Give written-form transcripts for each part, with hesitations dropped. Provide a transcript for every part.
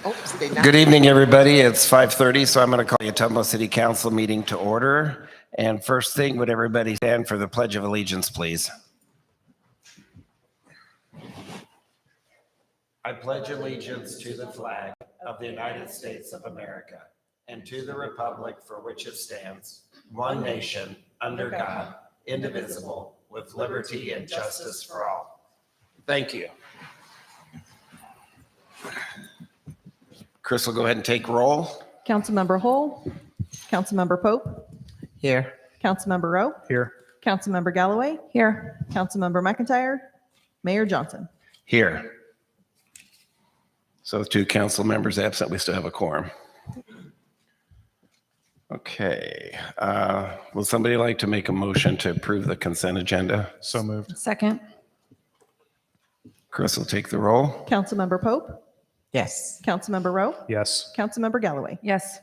Good evening, everybody. It's 5:30, so I'm going to call the Atomos City Council meeting to order. And first thing, would everybody stand for the Pledge of Allegiance, please? I pledge allegiance to the flag of the United States of America and to the republic for which it stands, one nation, under God, indivisible, with liberty and justice for all. Thank you. Chris will go ahead and take roll. Councilmember Hull. Councilmember Pope. Here. Councilmember Rowe. Here. Councilmember Galloway. Here. Councilmember McIntyre. Mayor Johnson. Here. So with 2 council members absent, we still have a quorum. Okay. Will somebody like to make a motion to approve the consent agenda? So moved. Second. Chris will take the roll. Councilmember Pope. Yes. Councilmember Rowe. Yes. Councilmember Galloway. Yes.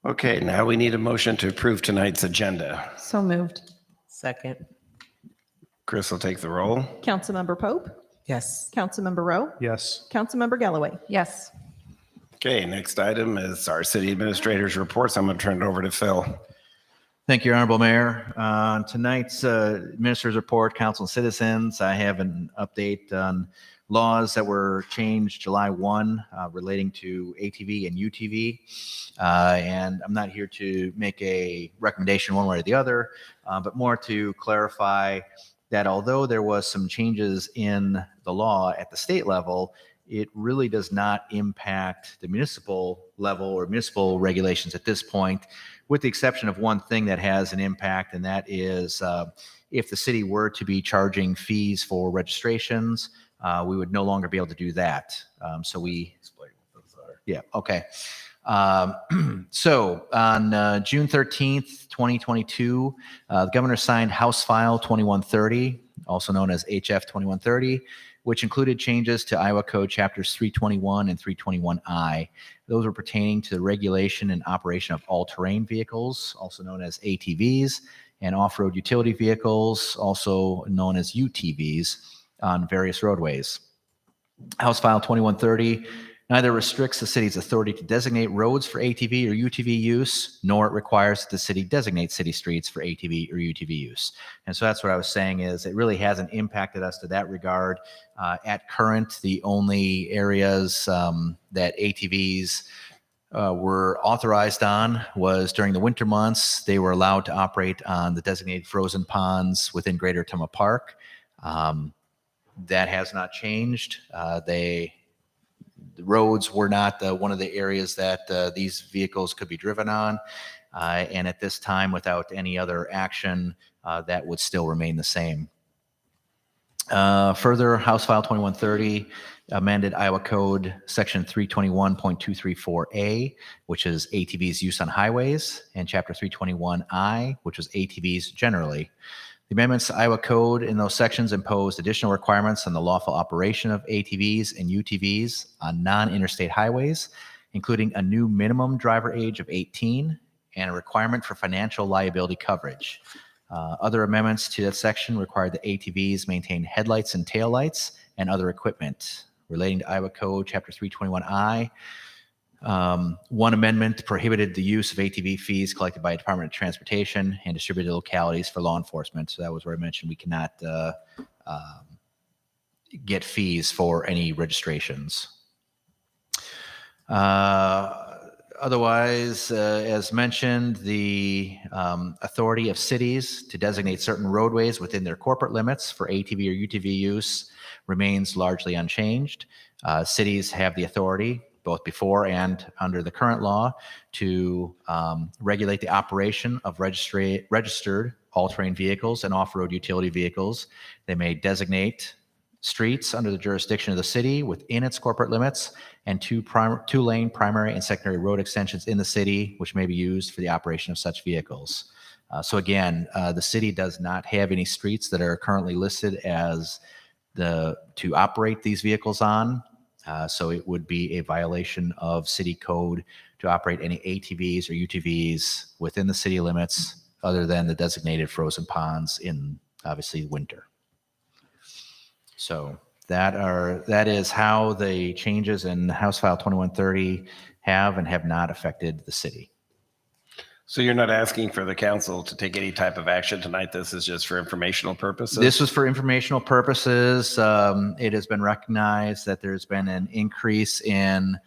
Okay, now we need a motion to approve tonight's agenda. So moved. Second. Chris will take the roll. Councilmember Pope. Yes. Councilmember Rowe. Yes. Councilmember Galloway. Yes. Okay, next item is our city administrator's reports. I'm going to turn it over to Phil. Thank you, Honorable Mayor. On tonight's Minister's Report, Council and Citizens, I have an update on laws that were changed July 1 relating to ATV and UTV. And I'm not here to make a recommendation one way or the other, but more to clarify that although there was some changes in the law at the state level, it really does not impact the municipal level or municipal regulations at this point, with the exception of one thing that has an impact, and that is if the city were to be charging fees for registrations, we would no longer be able to do that. So we explain what those are. Yeah, okay. So on June 13th, 2022, the governor signed House File 2130, also known as HF 2130, which included changes to Iowa Code Chapters 321 and 321I. Those were pertaining to the regulation and operation of all-terrain vehicles, also known as ATVs, and off-road utility vehicles, also known as UTVs, on various roadways. House File 2130 neither restricts the city's authority to designate roads for ATV or UTV use, nor it requires that the city designate city streets for ATV or UTV use. And so that's what I was saying is it really hasn't impacted us to that regard. At current, the only areas that ATVs were authorized on was during the winter months. They were allowed to operate on the designated frozen ponds within Greater Ottumwa Park. That has not changed. The roads were not one of the areas that these vehicles could be driven on. And at this time, without any other action, that would still remain the same. Further, House File 2130 amended Iowa Code Section 321.234A, which is ATVs use on highways, and Chapter 321I, which was ATVs generally. The amendments to Iowa Code in those sections imposed additional requirements on the lawful operation of ATVs and UTVs on non-interstate highways, including a new minimum driver age of 18 and a requirement for financial liability coverage. Other amendments to that section required that ATVs maintain headlights and taillights and other equipment. Relating to Iowa Code Chapter 321I, one amendment prohibited the use of ATV fees collected by a Department of Transportation and distributed to localities for law enforcement. So that was where I mentioned we cannot get fees for any registrations. Otherwise, as mentioned, the authority of cities to designate certain roadways within their corporate limits for ATV or UTV use remains largely unchanged. Cities have the authority, both before and under the current law, to regulate the operation of registered all-terrain vehicles and off-road utility vehicles. They may designate streets under the jurisdiction of the city within its corporate limits, and two-lane primary and secondary road extensions in the city, which may be used for the operation of such vehicles. So again, the city does not have any streets that are currently listed as to operate these vehicles on. So it would be a violation of city code to operate any ATVs or UTVs within the city limits other than the designated frozen ponds in, obviously, winter. So That is how the changes in House File 2130 have and have not affected the city. So you're not asking for the council to take any type of action tonight? This is just for informational purposes? This was for informational purposes. It has been recognized that there's been an increase in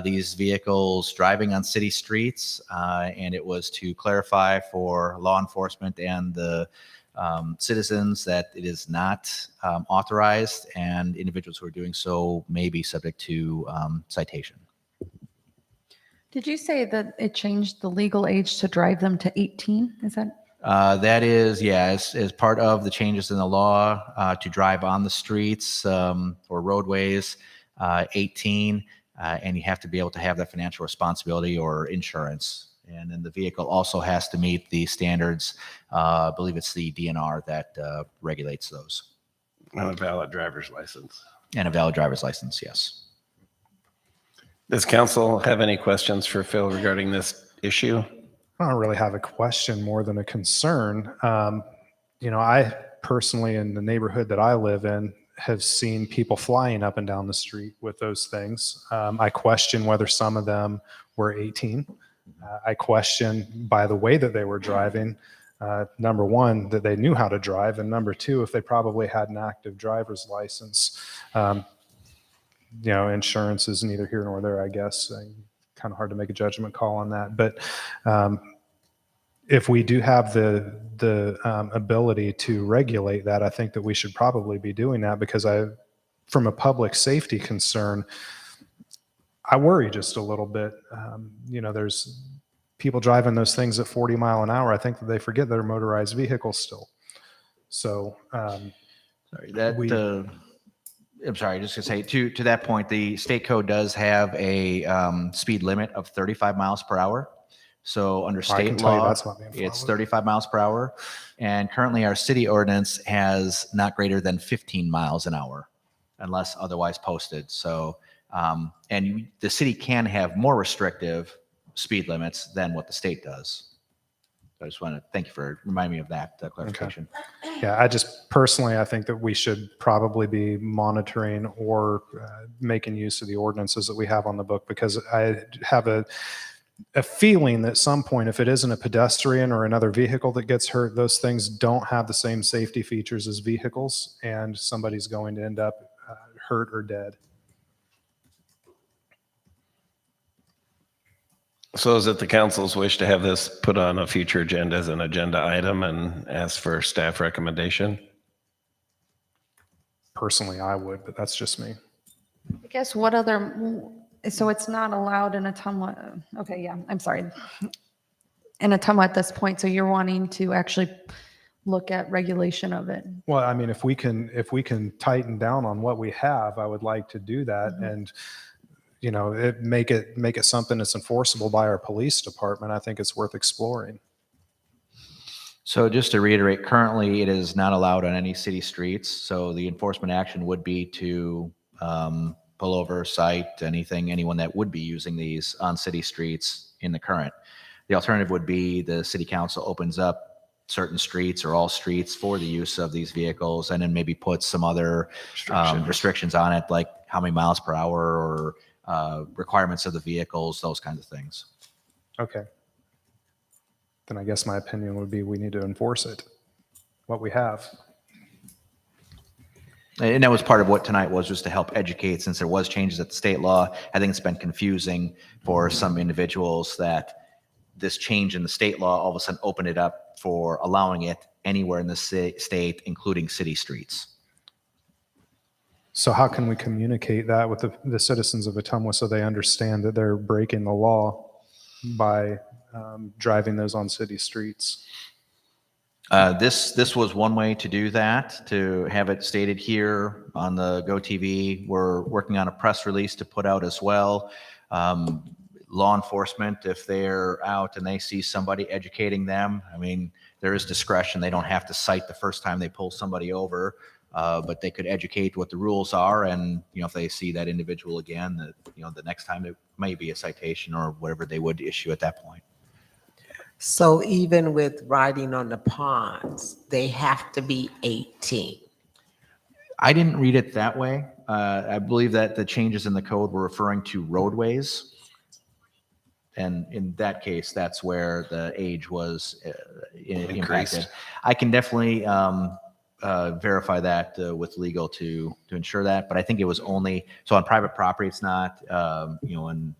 these vehicles driving on city streets, and it was to clarify for law enforcement and the citizens that it is not authorized, and individuals who are doing so may be subject to citation. Did you say that it changed the legal age to drive them to 18? Is that? That is, yeah, as part of the changes in the law to drive on the streets or roadways, 18, and you have to be able to have that financial responsibility or insurance. And then the vehicle also has to meet the standards. I believe it's the DNR that regulates those. And a valid driver's license. And a valid driver's license, yes. Does council have any questions for Phil regarding this issue? I don't really have a question more than a concern. I personally, in the neighborhood that I live in, have seen people flying up and down the street with those things. I question whether some of them were 18. I question by the way that they were driving, number one, that they knew how to drive, and number two, if they probably had an active driver's license. Insurance is neither here nor there, I guess. Kind of hard to make a judgment call on that. But if we do have the ability to regulate that, I think that we should probably be doing that, because from a public safety concern, I worry just a little bit. There's people driving those things at 40 mile an hour. I think that they forget they're motorized vehicles still. So Sorry, I'm sorry, just to say to that point, the state code does have a speed limit of 35 miles per hour. So under I can state tell you law, that's not being it's followed. 35 miles per hour. And currently our city ordinance has not greater than 15 miles an hour unless otherwise posted. So, and the city can have more restrictive speed limits than what the state does. I just want to thank you for reminding me of that clarification. Yeah, I just personally, I think that we should probably be monitoring or making use of the ordinances that we have on the book, because I have a feeling that at some point, if it isn't a pedestrian or another vehicle that gets hurt, those things don't have the same safety features as vehicles, and somebody's going to end up hurt or dead. So is it the council's wish to have this put on a future agenda as an agenda item and ask for staff recommendation? Personally, I would, but that's just me. I guess what other, so it's not allowed in Ottumwa. Okay, yeah, I'm sorry. In Ottumwa at this point, so you're wanting to actually look at regulation of it. Well, I mean, if we can tighten down on what we have, I would like to do that. And make it something that's enforceable by our police department. I think it's worth exploring. So just to reiterate, currently it is not allowed on any city streets. So the enforcement action would be to pull over, cite anyone that would be using these on city streets in the current. The alternative would be the city council opens up certain streets or all streets for the use of these vehicles, and then maybe puts some other restrictions on it, like how many miles per hour or requirements of the vehicles, those kinds of things. Okay. Then I guess my opinion would be we need to enforce it, what we have. And that was part of what tonight was, just to help educate, since there was changes at the state law. I think it's been confusing for some individuals that this change in the state law all of a sudden opened it up for allowing it anywhere in the state, including city streets. So how can we communicate that with the citizens of Ottumwa so they understand that they're breaking the law by driving those on city streets? This was one way to do that, to have it stated here on the GoTV. We're working on a press release to put out as well. Law enforcement, if they're out and they see somebody educating them, I mean, there is discretion. They don't have to cite the first time they pull somebody over, but they could educate what the rules are. And, if they see that individual again, that, the next time it may be a citation or whatever they would issue at that point. So even with riding on the ponds, they have to be 18. I didn't read it that way. I believe that the changes in the code were referring to roadways. And in that case, that's where the age was impacted. Increased. I can definitely verify that with legal to ensure that, but I think it was only, so on private property, it's not, in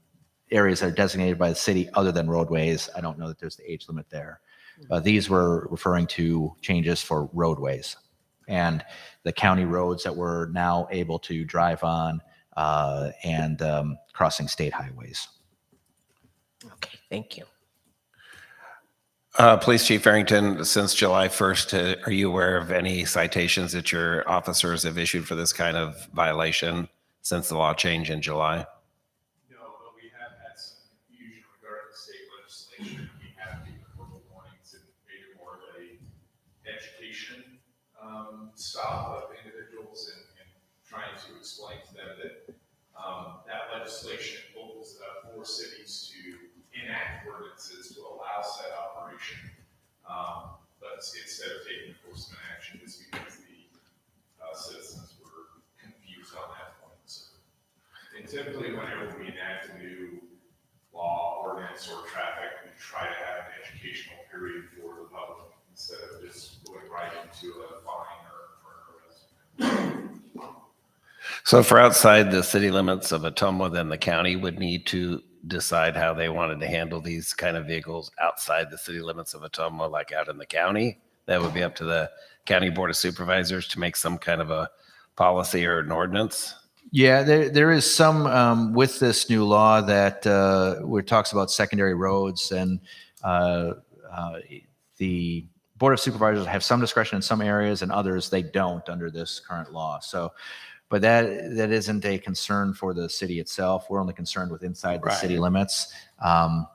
areas that are designated by the city other than roadways. I don't know that there's the age limit there. These were referring to changes for roadways and the county roads that we're now able to drive on and crossing state highways. Okay, thank you. Police Chief Arrington, since July 1st, are you aware of any citations that your officers have issued for this kind of violation since the law changed in July? No, but we have had some confusion regarding state legislation. We have given verbal warnings and made it more of a education style of individuals and trying to explain to them that that legislation opens up for cities to enact ordinances to allow said operation. But instead of taking enforcement action, just because the citizens were confused on that point. So, and typically, whenever we enact a new law, ordinance, or traffic, we try to have an educational period for the public instead of just going right into a fine or an arrest. So for outside the city limits of Ottumwa, then the county would need to decide how they wanted to handle these kind of vehicles outside the city limits of Ottumwa, like out in the county. That would be up to the county board of supervisors to make some kind of a policy or an ordinance. Yeah, there is some with this new law that where it talks about secondary roads, and the Board of Supervisors have some discretion in some areas and others they don't under this current law. So, but that isn't a concern for the city itself. We're only concerned with inside the city limits. But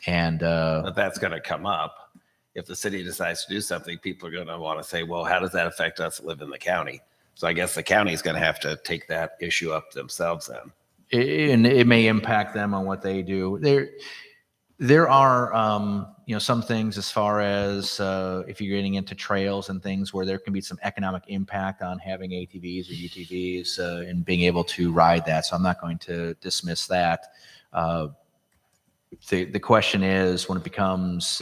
that's going to come up. If the city decides to do something, people are going to want to say, well, how does that affect us that live in the county? So I guess the county is going to have to take that issue up themselves then. And it may impact them on what they do. There are, some things as far as if you're getting into trails and things where there can be some economic impact on having ATVs or UTVs and being able to ride that. So I'm not going to dismiss that. The question is when it becomes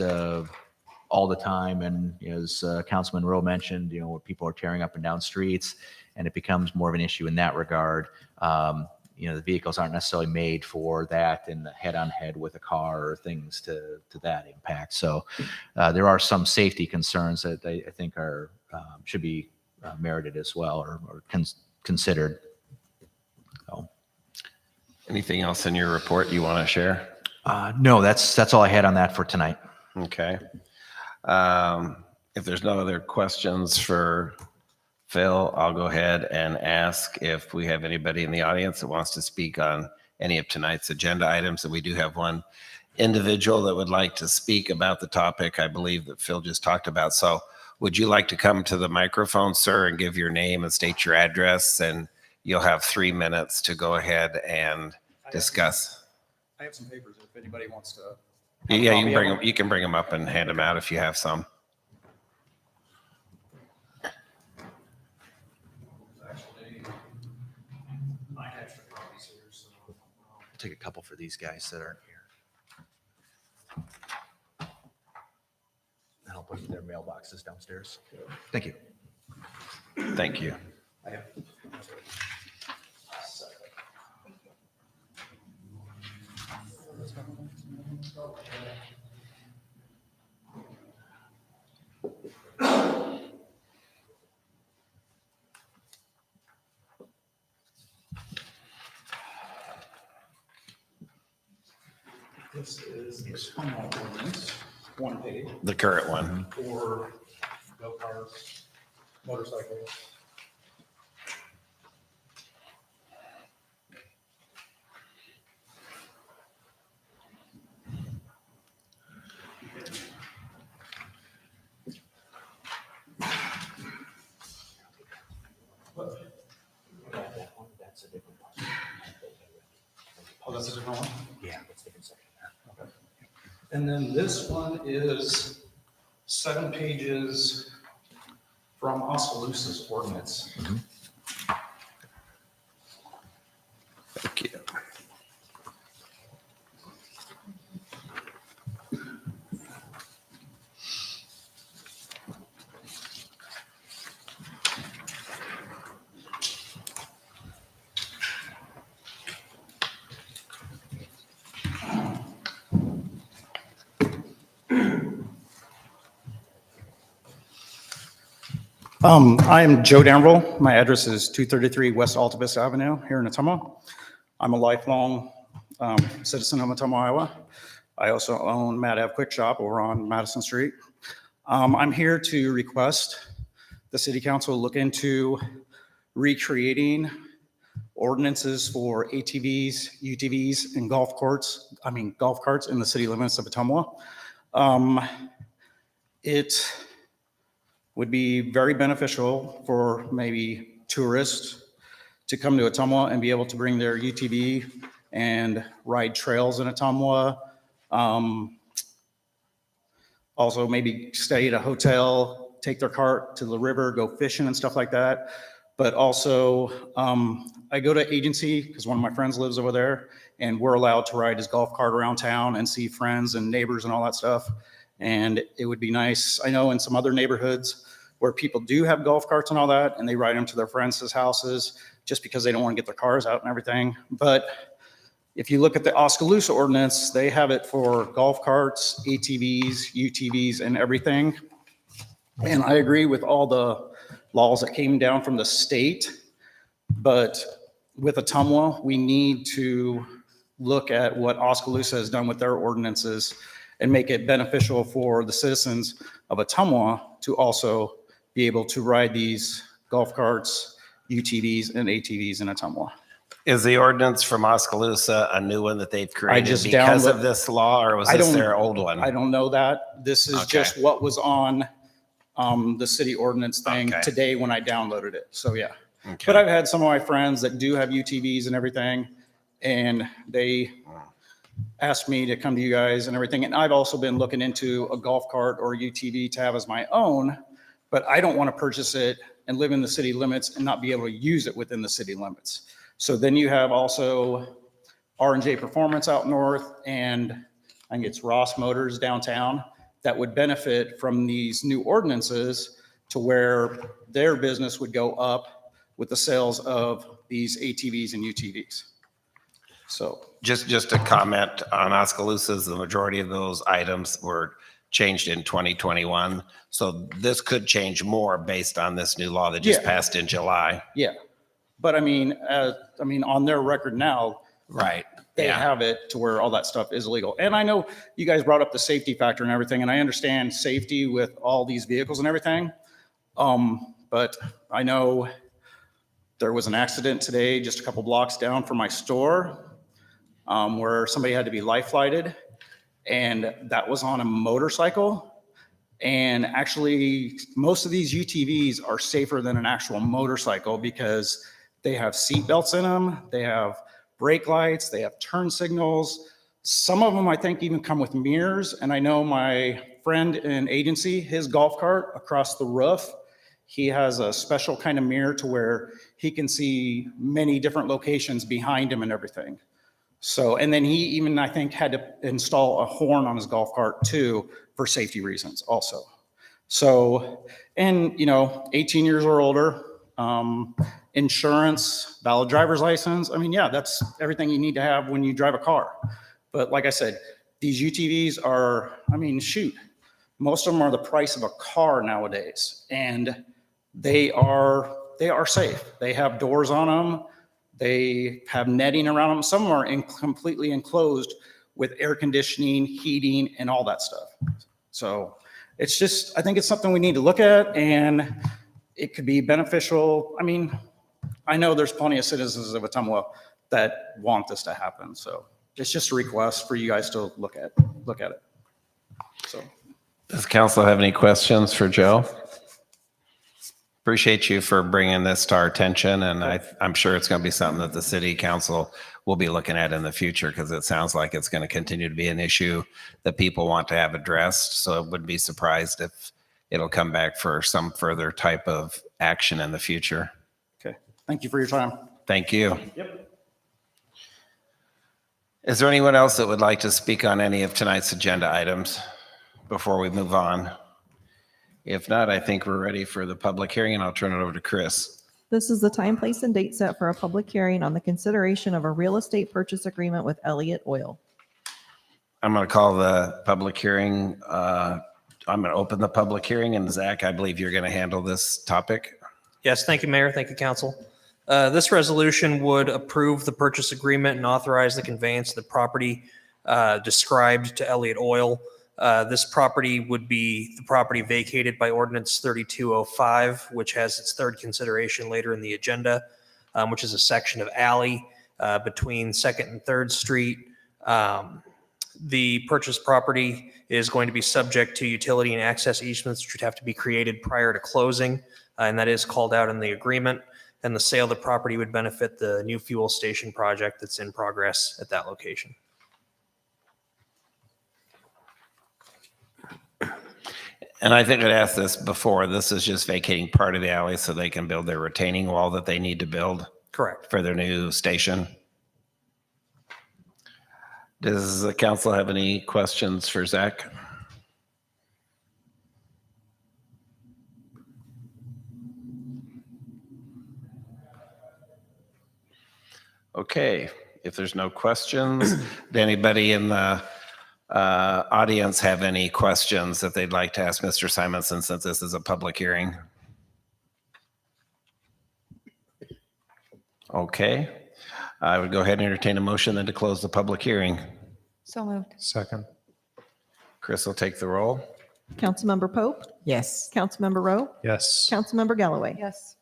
all the time, and as Councilman Rowe mentioned, where people are tearing up and down streets, and it becomes more of an issue in that regard. The vehicles aren't necessarily made for that and head-on-head with a car or things to that impact. So there are some safety concerns that I think are should be merited as well or considered. So. Anything else in your report you want to share? No, that's all I had on that for tonight. Okay. If there's no other questions for Phil, I'll go ahead and ask if we have anybody in the audience that wants to speak on any of tonight's agenda items. And we do have one individual that would like to speak about the topic I believe that Phil just talked about. So would you like to come to the microphone, sir, and give your name and state your address? And you'll have 3 minutes to go ahead and discuss. I have some papers if anybody wants to. Yeah, you can bring them up and hand them out if you have some. Actually, I have extra copies here, so. I'll take a couple for these guys that aren't here. And I'll put them in their mailboxes downstairs. Thank you. Thank you. I have. This is the Ottumwa ordinance, 1 page The current one. for go-karts, motorcycles. That's a different one. Oh, that's a different one? Yeah, that's a different section there. Okay. And then this one is 7 pages from Oskaloosa's ordinance. I am Joe Danville. My address is 233 West Altabus Avenue here in Ottumwa. I'm a lifelong citizen of Ottumwa, Iowa. I also own Mad Ave Quick Shop over on Madison Street. I'm here to request the city council look into recreating ordinances for ATVs, UTVs, and golf carts in the city limits of Ottumwa. It would be very beneficial for maybe tourists to come to Ottumwa and be able to bring their UTV and ride trails in Ottumwa. Also maybe stay at a hotel, take their cart to the river, go fishing and stuff like that. But also I go to agency because one of my friends lives over there, and we're allowed to ride his golf cart around town and see friends and neighbors and all that stuff. And it would be nice. I know in some other neighborhoods where people do have golf carts and all that, and they ride them to their friends' houses just because they don't want to get their cars out and everything. But if you look at the Oskaloosa ordinance, they have it for golf carts, ATVs, UTVs, and everything. And I agree with all the laws that came down from the state, but with Ottumwa, we need to look at what Oskaloosa has done with their ordinances and make it beneficial for the citizens of Ottumwa to also be able to ride these golf carts, UTVs, and ATVs in Ottumwa. Is the ordinance from Oskaloosa a new one that they've created just because of this law, or was I this don't- their old one? I don't know that. This is Okay. just what was on the city ordinance thing Okay. today when I downloaded it. So, yeah. Okay. But I've had some of my friends that do have UTVs and everything, and they asked me to come to you guys and everything. And I've also been looking into a golf cart or a UTV to have as my own, but I don't want to purchase it and live in the city limits and not be able to use it within the city limits. So then you have also R&J Performance out north, and I think it's Ross Motors downtown that would benefit from these new ordinances to where their business would go up with the sales of these ATVs and UTVs. So Just a comment on Oskaloosa's, the majority of those items were changed in 2021. So this could change more based on this new law that just Yeah. passed in July. yeah, but I mean, on their record now, Right. they Yeah. have it to where all that stuff is illegal. And I know you guys brought up the safety factor and everything, and I understand safety with all these vehicles and everything. But I know there was an accident today, just a couple blocks down from my store, where somebody had to be life flighted, and that was on a motorcycle. And actually, most of these UTVs are safer than an actual motorcycle because they have seat belts in them, they have brake lights, they have turn signals. Some of them, I think, even come with mirrors. And I know my friend in agency, his golf cart across the roof, he has a special kind of mirror to where he can see many different locations behind him and everything. So, and then he even, I think, had to install a horn on his golf cart too for safety reasons also. So, and 18 years or older, insurance, valid driver's license. I mean, yeah, that's everything you need to have when you drive a car. But like I said, these UTVs are, shoot, most of them are the price of a car nowadays, and they are safe. They have doors on them. They have netting around them. Some are completely enclosed with air conditioning, heating, and all that stuff. So it's just, I think it's something we need to look at, and it could be beneficial. I know there's plenty of citizens of Ottumwa that want this to happen. So it's just a request for you guys to look at it. So. Does council have any questions for Joe? Appreciate you for bringing this to our attention, and I'm sure it's going to be something that the city council will be looking at in the future, because it sounds like it's going to continue to be an issue that people want to have addressed. So I wouldn't be surprised if it'll come back for some further type of action in the future. Okay. Thank you for your time. Thank you. Yep. Is there anyone else that would like to speak on any of tonight's agenda items before we move on? If not, I think we're ready for the public hearing, and I'll turn it over to Chris. This is the time, place, and date set for a public hearing on the consideration of a real estate purchase agreement with Elliott Oil. I'm going to call the public hearing I'm going to open the public hearing, and Zach, I believe you're going to handle this topic. Yes, thank you, Mayor. Thank you, Council. This resolution would approve the purchase agreement and authorize the conveyance of the property described to Elliott Oil. This property would be the property vacated by Ordinance 3205, which has its third consideration later in the agenda, which is a section of alley between 2nd and 3rd Street. The purchased property is going to be subject to utility and access easements, which would have to be created prior to closing, and that is called out in the agreement. And the sale of the property would benefit the new fuel station project that's in progress at that location. And I think I'd asked this before. This is just vacating part of the alley so they can build their retaining wall that they need to build Correct. for their new station. Does the council have any questions for Zach? Okay, if there's no questions, does anybody in the audience have any questions that they'd like to ask Mr. Simonson since this is a public hearing? Okay, I would go ahead and entertain a motion then to close the public hearing. So moved. Second. Chris will take the roll. Councilmember Pope, Yes. Councilmember Rowe, Yes. Councilmember Galloway. Yes.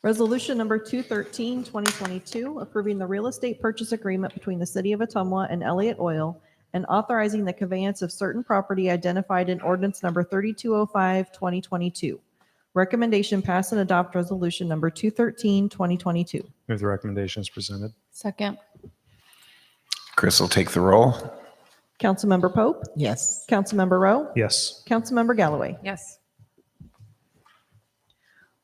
Resolution number 213, 2022, approving the real estate purchase agreement between the City of Ottumwa and Elliott Oil and authorizing the conveyance of certain property identified in ordinance number 3205, 2022. Recommendation pass and adopt resolution number 213, 2022. Move the recommendations presented. Second. Chris will take the roll. Councilmember Pope, Yes. Councilmember Rowe, Yes. Councilmember Galloway. Yes.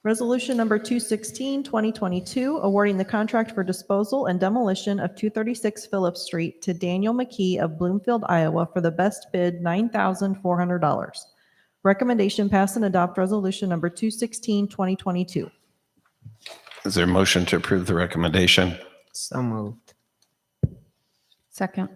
Resolution number 216, 2022, awarding the contract for disposal and demolition of 236 Phillips Street to Daniel McKee of Bloomfield, Iowa for the best bid, $9,400. Recommendation pass and adopt resolution number 216, 2022. Is there a motion to approve the recommendation? So moved. Second.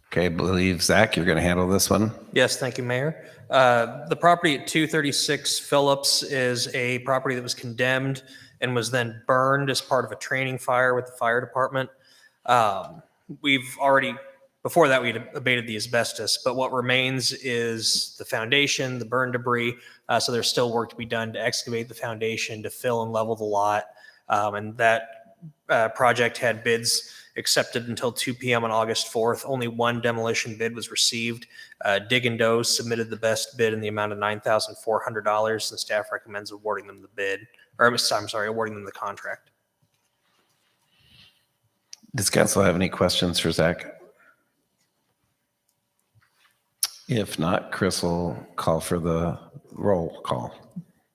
Okay, I believe Zach, you're going to handle this one. Yes, thank you, Mayor. The property at 236 Phillips is a property that was condemned and was then burned as part of a training fire with the fire department. We've already, before that, we had abated the asbestos, but what remains is the foundation, the burn debris. So there's still work to be done to excavate the foundation, to fill and level the lot. And that project had bids accepted until 2 p.m. on August 4th. Only one demolition bid was received. Dig and Doe submitted the best bid in the amount of $9,400, and staff recommends awarding them the bid, or I'm sorry, awarding them the contract. Does council have any questions for Zach? If not, Chris will call for the roll call.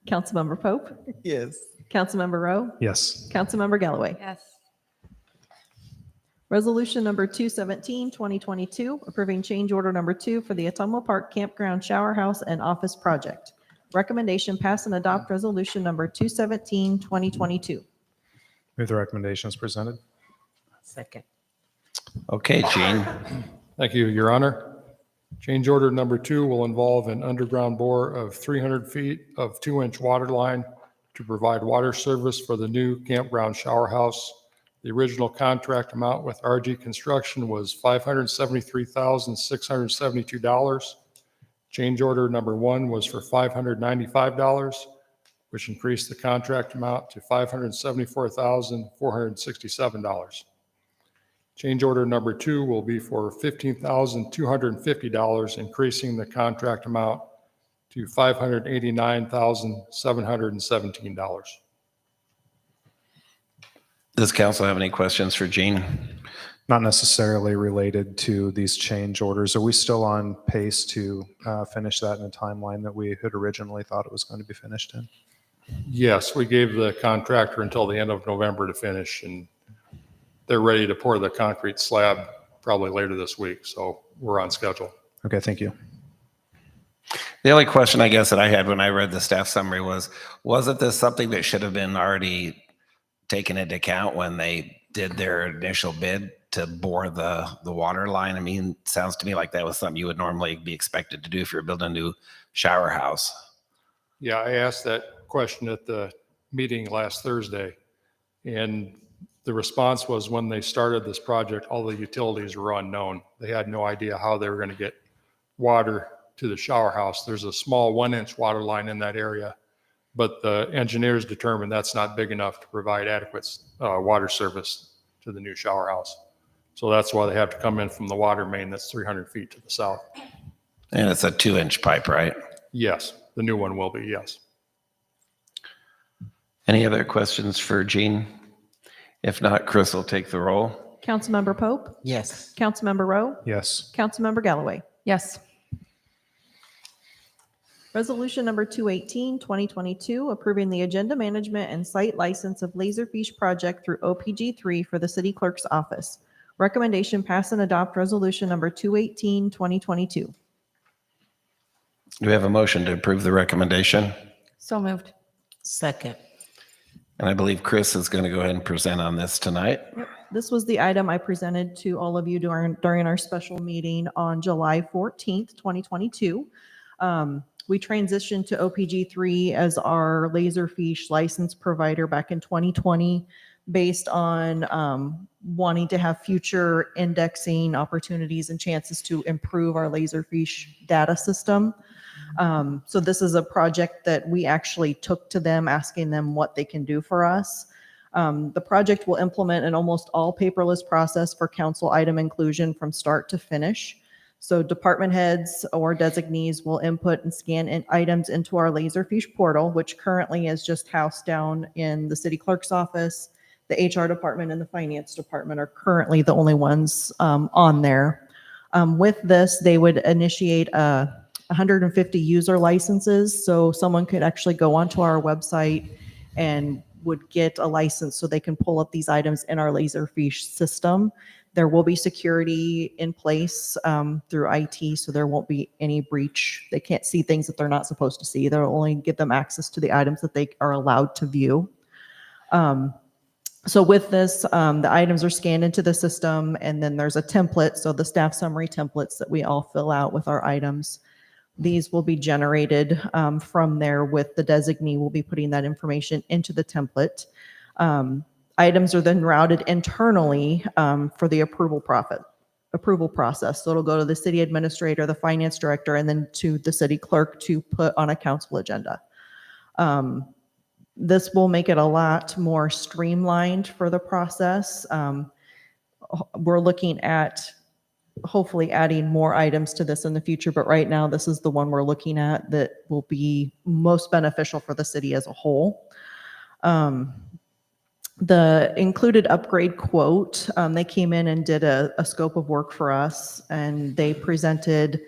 Councilmember Pope, Yes. Councilmember Rowe, Yes. Councilmember Galloway. Yes. Resolution number 217, 2022, approving change order number 2 for the Ottumwa Park Campground Shower House and Office Project. Recommendation pass and adopt resolution number 217, 2022. Move the recommendations presented. Second. Okay, Gene. Thank you, Your Honor. Change order number 2 will involve an underground bore of 300 feet of 2-inch water line to provide water service for the new campground shower house. The original contract amount with RG Construction was $573,672. Change order number 1 was for $595, which increased the contract amount to $574,467. Change order number 2 will be for $15,250, increasing the contract amount to $589,717. Does council have any questions for Gene? Not necessarily related to these change orders. Are we still on pace to finish that in a timeline that we had originally thought it was going to be finished in? Yes, we gave the contractor until the end of November to finish, and they're ready to pour the concrete slab probably later this week, so we're on schedule. Okay, thank you. The only question I guess that I had when I read the staff summary was, wasn't this something that should have been already taken into account when they did their initial bid to bore the water line? I mean, it sounds to me like that was something you would normally be expected to do if you're building a new shower house. Yeah, I asked that question at the meeting last Thursday. And the response was when they started this project, all the utilities were unknown. They had no idea how they were going to get water to the shower house. There's a small 1-inch water line in that area, but the engineers determined that's not big enough to provide adequate water service to the new shower house. So that's why they have to come in from the water main that's 300 feet to the south. And it's a 2-inch pipe, right? Yes, the new one will be, yes. Any other questions for Gene? If not, Chris will take the roll. Councilmember Pope, Yes. Councilmember Rowe, Yes. Councilmember Galloway. Yes. Resolution number 218, 2022, approving the agenda management and site license of Laserfish project through OPG3 for the city clerk's office. Recommendation: pass and adopt resolution number 218, 2022. Do we have a motion to approve the recommendation? So moved. Second. And I believe Chris is going to go ahead and present on this tonight. This was the item I presented to all of you during our special meeting on July 14th, 2022. We transitioned to OPG3 as our Laserfish license provider back in 2020 based on wanting to have future indexing opportunities and chances to improve our Laserfish data system. So this is a project that we actually took to them, asking them what they can do for us. The project will implement an almost all paperless process for council item inclusion from start to finish. So department heads or designees will input and scan in items into our Laserfish portal, which currently is just housed down in the city clerk's office. The HR department and the finance department are currently the only ones on there. With this, they would initiate 150 user licenses. So someone could actually go onto our website and would get a license so they can pull up these items in our Laserfish system. There will be security in place through IT, so there won't be any breach. They can't see things that they're not supposed to see. They'll only give them access to the items that they are allowed to view. So with this, the items are scanned into the system, and then there's a template, so the staff summary templates that we all fill out with our items. These will be generated from there with the designee. We'll be putting that information into the template. Items are then routed internally for the approval process. So it'll go to the city administrator, the finance director, and then to the city clerk to put on a council agenda. This will make it a lot more streamlined for the process. We're looking at hopefully adding more items to this in the future, but right now this is the one we're looking at that will be most beneficial for the city as a whole. The included upgrade quote, they came in and did a scope of work for us, and they presented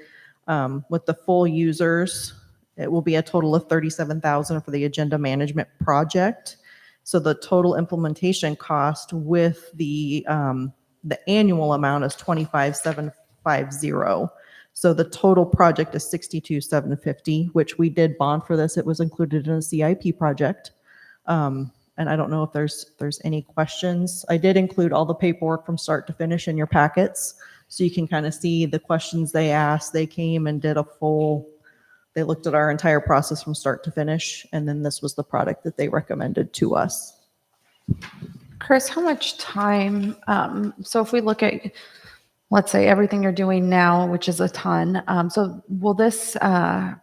with the full users. It will be a total of $37,000 for the agenda management project. So the total implementation cost with the annual amount is $25,750. So the total project is $62,750, which we did bond for this. It was included in a CIP project. And I don't know if there's any questions. I did include all the paperwork from start to finish in your packets, so you can kind of see the questions they asked. They came and did they looked at our entire process from start to finish, and then this was the product that they recommended to us. Chris, how much time, so if we look at, let's say, everything you're doing now, which is a ton, so will this, I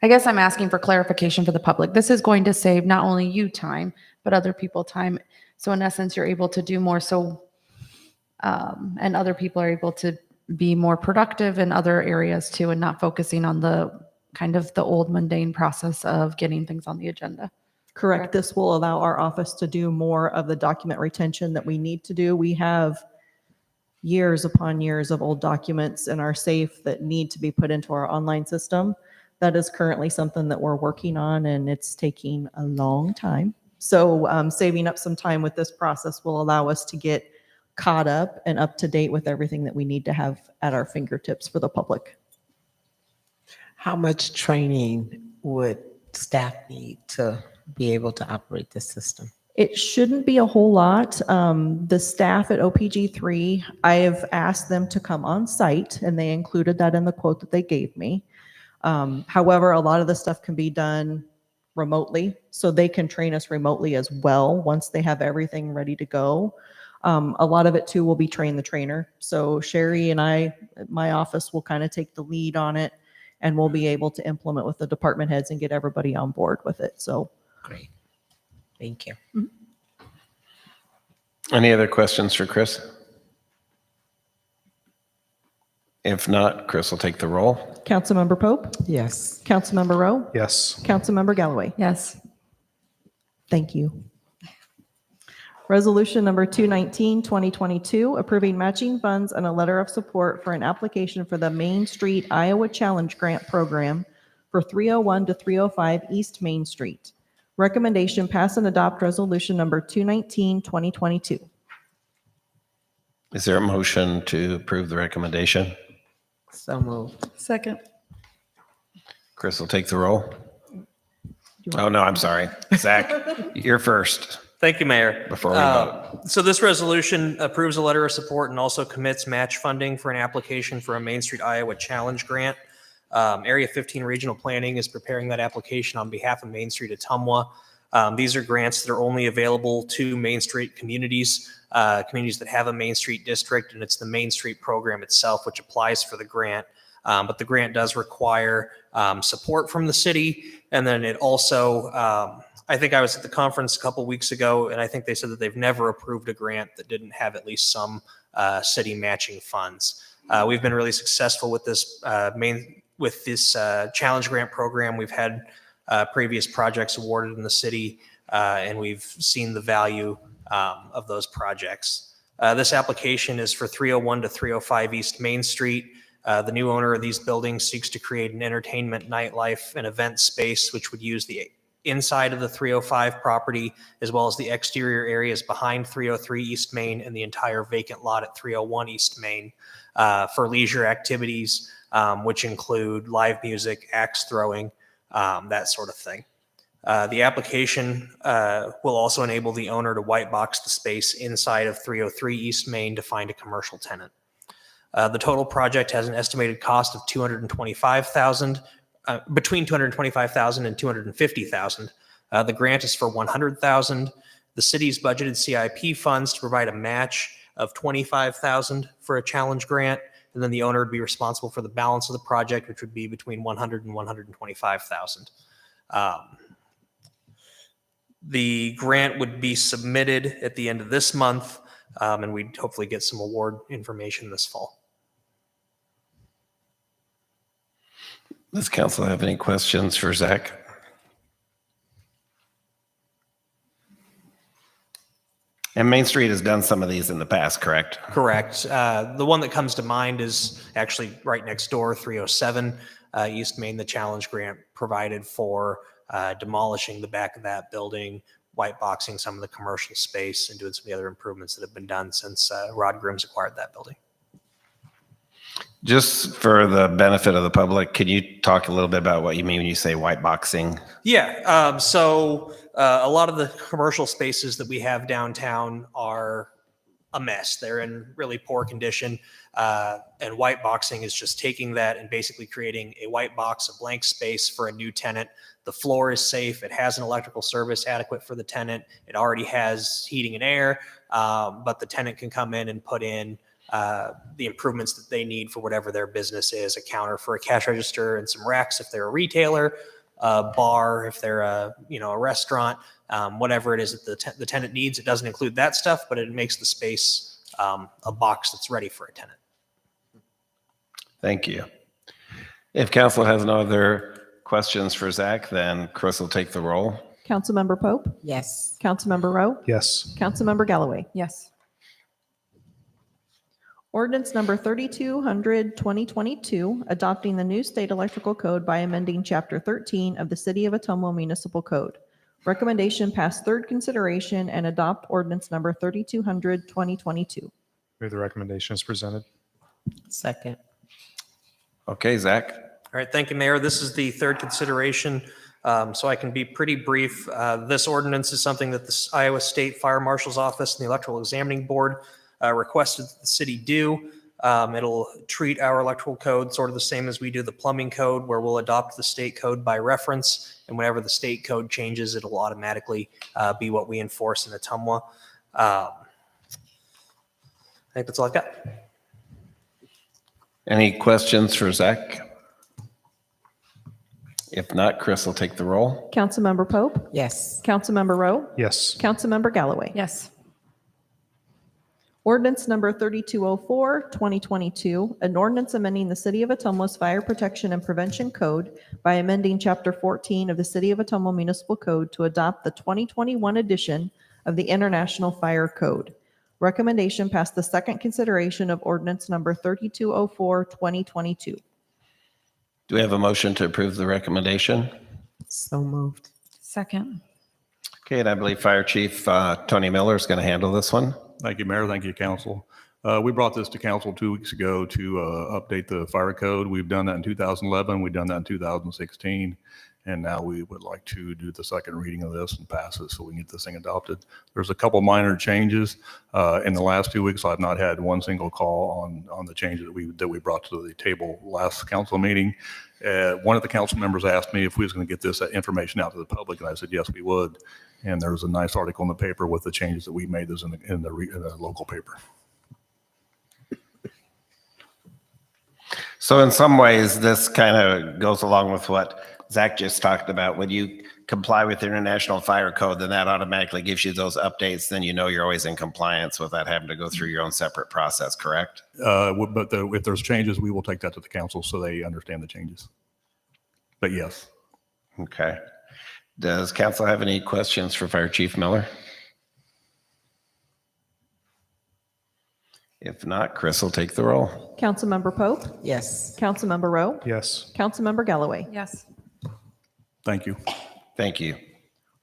guess I'm asking for clarification for the public. This is going to save not only you time, but other people time. So in essence, you're able to do more. So, and other people are able to be more productive in other areas too, and not focusing on the kind of the old mundane process of getting things on the agenda. Correct. This will allow our office to do more of the document retention that we need to do. We have years upon years of old documents in our safe that need to be put into our online system. That is currently something that we're working on, and it's taking a long time. So saving up some time with this process will allow us to get caught up and up to date with everything that we need to have at our fingertips for the public. How much training would staff need to be able to operate this system? It shouldn't be a whole lot. The staff at OPG3, I have asked them to come on site, and they included that in the quote that they gave me. However, a lot of the stuff can be done remotely, so they can train us remotely as well once they have everything ready to go. A lot of it too will be train the trainer. So Sherry and I, my office will kind of take the lead on it, and we'll be able to implement with the department heads and get everybody on board with it. So Great. Thank you. Any other questions for Chris? If not, Chris will take the roll. Councilmember Pope, Yes. Councilmember Rowe, Yes. Councilmember Galloway. Yes. Thank you. Resolution number 219, 2022, approving matching funds and a letter of support for an application for the Main Street Iowa Challenge Grant Program for 301 to 305 East Main Street. Recommendation: pass and adopt resolution number 219, 2022. Is there a motion to approve the recommendation? So moved. Second. Chris will take the roll. Oh, no, I'm sorry. Zach, you're first Thank you, Mayor. before we vote. So this resolution approves a letter of support and also commits match funding for an application for a Main Street Iowa Challenge Grant. Area 15 Regional Planning is preparing that application on behalf of Main Street Ottumwa. These are grants that are only available to Main Street communities, communities that have a Main Street district, and it's the Main Street program itself which applies for the grant. But the grant does require support from the city. And then it also, I think I was at the conference a couple weeks ago, and I think they said that they've never approved a grant that didn't have at least some city matching funds. We've been really successful with this challenge grant program. We've had previous projects awarded in the city, and we've seen the value of those projects. This application is for 301 to 305 East Main Street. The new owner of these buildings seeks to create an entertainment, nightlife, and event space which would use the inside of the 305 property, as well as the exterior areas behind 303 East Main and the entire vacant lot at 301 East Main for leisure activities, which include live music, axe throwing, that sort of thing. The application will also enable the owner to white box the space inside of 303 East Main to find a commercial tenant. The total project has an estimated cost of $225,000, between $225,000 and $250,000. The grant is for $100,000. The city's budgeted CIP funds to provide a match of $25,000 for a challenge grant, and then the owner would be responsible for the balance of the project, which would be between $100,000 and $125,000. The grant would be submitted at the end of this month, and we'd hopefully get some award information this fall. Does council have any questions for Zach? And Main Street has done some of these in the past, correct? Correct. The one that comes to mind is actually right next door, 307 East Main. The challenge grant provided for demolishing the back of that building, white boxing some of the commercial space, and doing some of the other improvements that have been done since Rod Grimm's acquired that building. Just for the benefit of the public, could you talk a little bit about what you mean when you say white boxing? Yeah. So a lot of the commercial spaces that we have downtown are a mess. They're in really poor condition. And white boxing is just taking that and basically creating a white box, a blank space for a new tenant. The floor is safe. It has an electrical service adequate for the tenant. It already has heating and air, but the tenant can come in and put in the improvements that they need for whatever their business is: a counter for a cash register and some racks if they're a retailer, a bar if they're a restaurant, whatever it is that the tenant needs. It doesn't include that stuff, but it makes the space a box that's ready for a tenant. Thank you. If council has no other questions for Zach, then Chris will take the roll. Councilmember Pope, Yes. Councilmember Rowe, Yes. Councilmember Galloway. Yes. Ordinance number 3200, 2022, adopting the new state electrical code by amending Chapter 13 of the City of Ottumwa Municipal Code. Recommendation: pass third consideration and adopt ordinance number 3200, 2022. Move the recommendation as presented. Second. Okay, Zach. All right, thank you, Mayor. This is the third consideration So I can be pretty brief. This ordinance is something that the Iowa State Fire Marshal's Office and the Electrical Examining Board requested that the city do. It'll treat our electrical code sort of the same as we do the plumbing code, where we'll adopt the state code by reference. And whenever the state code changes, it'll automatically be what we enforce in Ottumwa. I think that's all I've got. Any questions for Zach? If not, Chris will take the roll. Councilmember Pope, Yes. Councilmember Rowe, Yes. Councilmember Galloway. Yes. Ordinance number 3204, 2022, an ordinance amending the City of Ottumwa's Fire Protection and Prevention Code by amending Chapter 14 of the City of Ottumwa Municipal Code to adopt the 2021 edition of the International Fire Code. Recommendation passed the second consideration of ordinance number 3204, 2022. Do we have a motion to approve the recommendation? So moved. Second. Okay, and I believe Fire Chief Tony Miller is going to handle this one. Thank you, Mayor. Thank you, Council. We brought this to Council 2 weeks ago to update the fire code. We've done that in 2011. We've done that in 2016. And now we would like to do the second reading of this and pass it so we can get this thing adopted. There's a couple minor changes. In the last 2 weeks, I've not had one single call on the changes that we brought to the table last council meeting. One of the council members asked me if we was going to get this information out to the public, and I said, yes, we would. And there was a nice article in the paper with the changes that we made those in the local paper. So in some ways, this kind of goes along with what Zach just talked about. When you comply with the International Fire Code, then that automatically gives you those updates. Then you know you're always in compliance without having to go through your own separate process, correct? But if there's changes, we will take that to the council so they understand the changes. But yes. Okay. Does council have any questions for Fire Chief Miller? If not, Chris will take the roll. Councilmember Pope, Yes. Councilmember Rowe, Yes. Councilmember Galloway. Yes. Thank you. Thank you.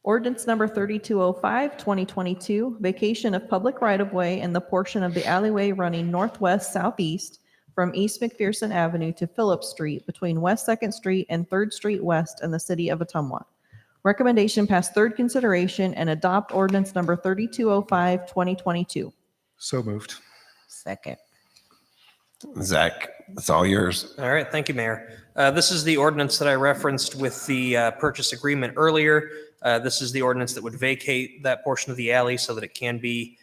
Ordinance number 3205, 2022, vacation of public right-of-way in the portion of the alleyway running northwest-southeast from East Mcpherson Avenue to Phillips Street between West 2nd Street and 3rd Street West in the city of Ottumwa. Recommendation pass third consideration and adopt ordinance number 3205, 2022. So moved. Second. Zach, it's all yours. All right, thank you, Mayor. This is the ordinance that I referenced with the purchase agreement earlier. This is the ordinance that would vacate that portion of the alley so that it can be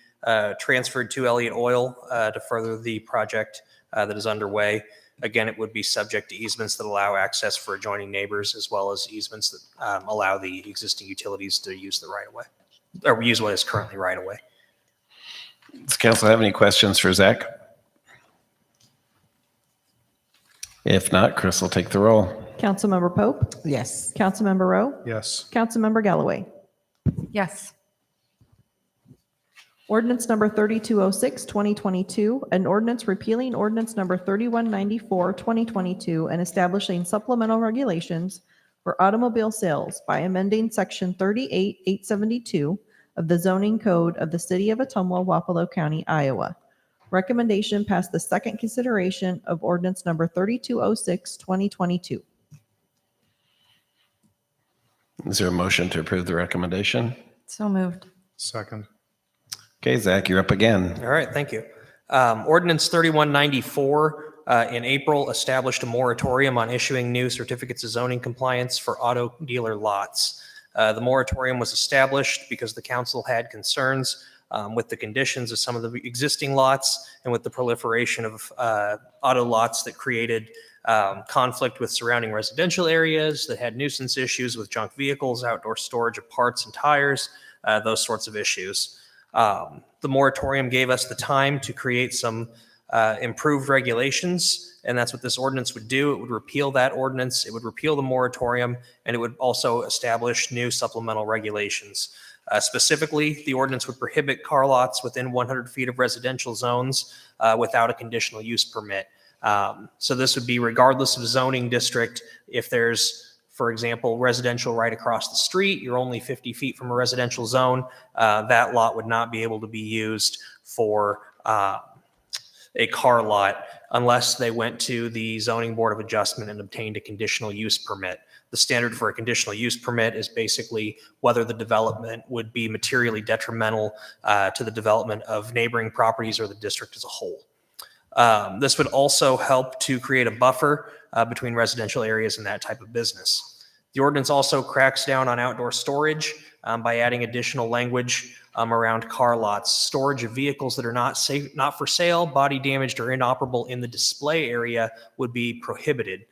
transferred to Elliott Oil to further the project that is underway. Again, it would be subject to easements that allow access for adjoining neighbors, as well as easements that allow the existing utilities to use the right-of-way, or use what is currently right-of-way. Does council have any questions for Zach? If not, Chris will take the roll. Councilmember Pope, Yes. Councilmember Rowe, Yes. Councilmember Galloway. Yes. Ordinance number 3206, 2022, an ordinance repealing ordinance number 3194, 2022, and establishing supplemental regulations for automobile sales by amending section 38872 of the zoning code of the city of Ottumwa, Wapello County, Iowa. Recommendation passed the second consideration of ordinance number 3206, 2022. Is there a motion to approve the recommendation? So moved. Second. Okay, Zach, you're up again. All right, thank you. Ordinance 3194 in April established a moratorium on issuing new certificates of zoning compliance for auto dealer lots. The moratorium was established because the council had concerns with the conditions of some of the existing lots and with the proliferation of auto lots that created conflict with surrounding residential areas, that had nuisance issues with junk vehicles, outdoor storage of parts and tires, those sorts of issues. The moratorium gave us the time to create some improved regulations, and that's what this ordinance would do. It would repeal that ordinance, it would repeal the moratorium, and it would also establish new supplemental regulations. Specifically, the ordinance would prohibit car lots within 100 feet of residential zones without a conditional use permit. So this would be regardless of zoning district. If there's, for example, residential right across the street, you're only 50 feet from a residential zone, that lot would not be able to be used for a car lot unless they went to the zoning board of adjustment and obtained a conditional use permit. The standard for a conditional use permit is basically whether the development would be materially detrimental to the development of neighboring properties or the district as a whole. This would also help to create a buffer between residential areas and that type of business. The ordinance also cracks down on outdoor storage by adding additional language around car lots. Storage of vehicles that are not for sale, body damaged, or inoperable in the display area would be prohibited.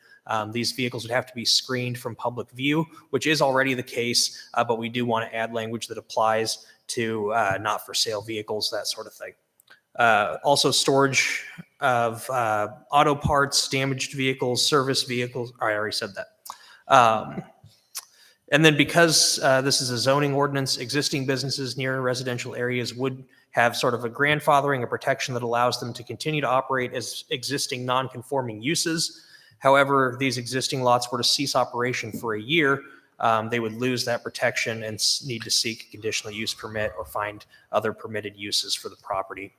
These vehicles would have to be screened from public view, which is already the case, but we do want to add language that applies to not for sale vehicles, that sort of thing. Also, storage of auto parts, damaged vehicles, service vehicles. I already said that. And then because this is a zoning ordinance, existing businesses near residential areas would have sort of a grandfathering, a protection that allows them to continue to operate as existing non-conforming uses. However, these existing lots were to cease operation for a year, they would lose that protection and need to seek a conditional use permit or find other permitted uses for the property.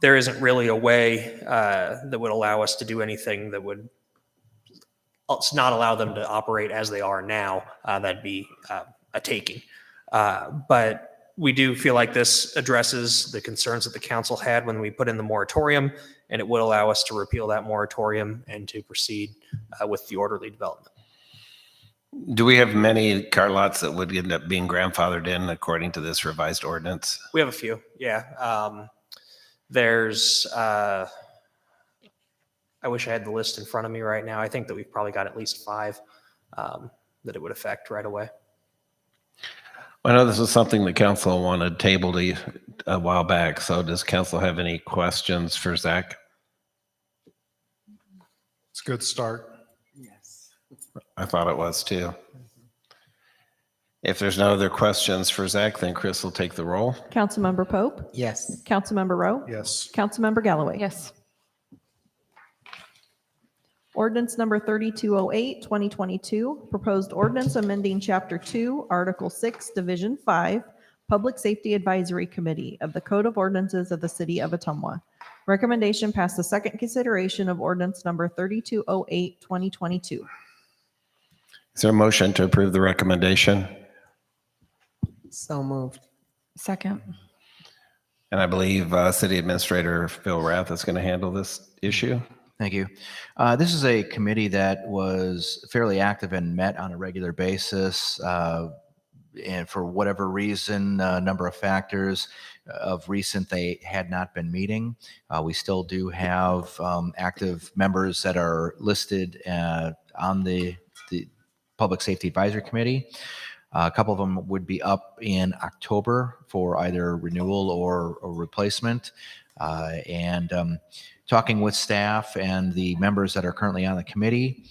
There isn't really a way that would allow us to do anything that would not allow them to operate as they are now. That'd be a taking. But we do feel like this addresses the concerns that the council had when we put in the moratorium, and it would allow us to repeal that moratorium and to proceed with the orderly development. Do we have many car lots that would end up being grandfathered in according to this revised ordinance? We have a few, yeah. There's, I wish I had the list in front of me right now. I think that we've probably got at least 5 that it would affect right away. I know this is something the council wanted tabled a while back. So does council have any questions for Zach? It's a good start. Yes. I thought it was too. If there's no other questions for Zach, then Chris will take the roll. Councilmember Pope, Yes. Councilmember Rowe, Yes. Councilmember Galloway. Yes. Ordinance number 3208, 2022, proposed ordinance amending Chapter 2, Article 6, Division 5, Public Safety Advisory Committee of the Code of Ordinances of the City of Ottumwa. Recommendation passed the second consideration of ordinance number 3208, 2022. Is there a motion to approve the recommendation? So moved. Second. And I believe City Administrator Phil Rath is going to handle this issue. Thank you. This is a committee that was fairly active and met on a regular basis. And for whatever reason, a number of factors of recent, they had not been meeting. We still do have active members that are listed on the Public Safety Advisory Committee. A couple of them would be up in October for either renewal or replacement. Talking with staff and the members that are currently on the committee,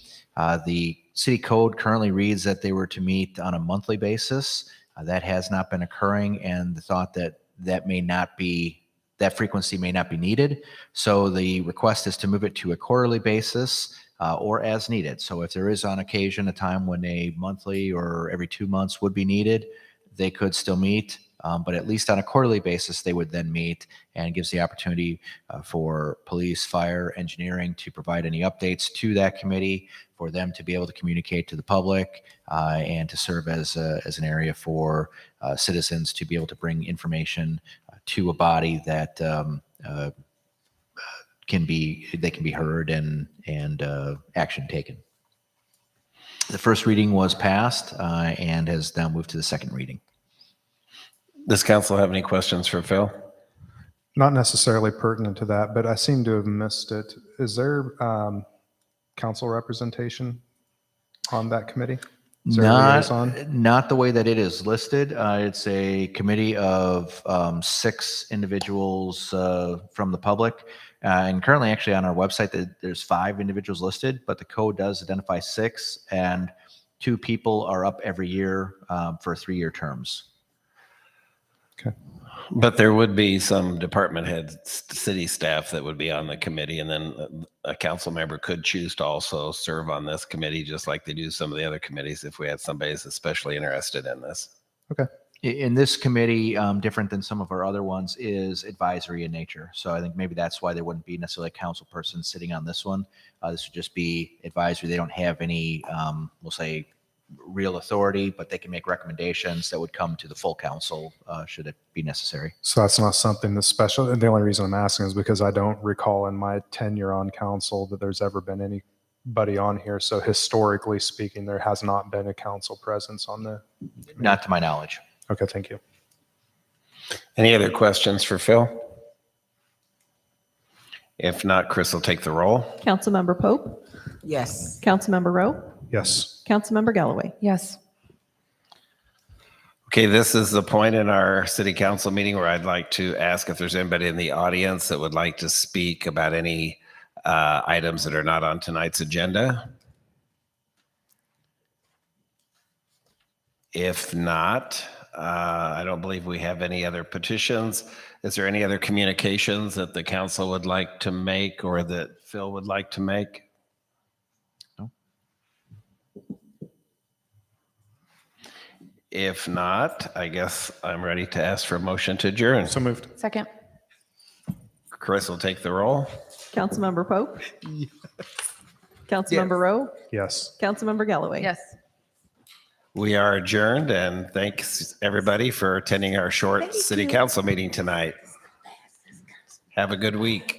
the city code currently reads that they were to meet on a monthly basis. That has not been occurring, and the thought that that frequency may not be needed. So the request is to move it to a quarterly basis or as needed. So if there is on occasion a time when a monthly or every 2 months would be needed, they could still meet. But at least on a quarterly basis, they would then meet, and gives the opportunity for police, fire, engineering to provide any updates to that committee, for them to be able to communicate to the public, and to serve as an area for citizens to be able to bring information to a body that can be heard and action taken. The first reading was passed and has now moved to the second reading. Does council have any questions for Phil? Not necessarily pertinent to that, but I seem to have missed it. Is there council representation on that committee? Is there a liaison? Not the way that it is listed. It's a committee of 6 individuals from the public. And currently, actually, on our website, there's 5 individuals listed, but the code does identify 6, and 2 people are up every year for 3-year terms. Okay. But there would be some department heads, city staff that would be on the committee, and then a council member could choose to also serve on this committee, just like they do some of the other committees if we had somebody who's especially interested in this. Okay. In this committee, different than some of our other ones, is advisory in nature. So I think maybe that's why there wouldn't be necessarily a council person sitting on this one. This would just be advisory. They don't have any, we'll say, real authority, but they can make recommendations that would come to the full council should it be necessary. So that's not something that's special. And the only reason I'm asking is because I don't recall in my tenure on council that there's ever been anybody on here. So historically speaking, there has not been a council presence on the. Not to my knowledge. Okay, thank you. Any other questions for Phil? If not, Chris will take the roll. Councilmember Pope, Yes. Councilmember Rowe, Yes. Councilmember Galloway. Yes. Okay, this is the point in our city council meeting where I'd like to ask if there's anybody in the audience that would like to speak about any items that are not on tonight's agenda. If not, I don't believe we have any other petitions. Is there any other communications that the council would like to make or that Phil would like to make? No. If not, I guess I'm ready to ask for a motion to adjourn. So moved. Second. Chris will take the roll. Councilmember Pope. Councilmember Rowe, Yes. Councilmember Galloway. Yes. We are adjourned, and thanks everybody for attending our short city council meeting tonight. Have a good week.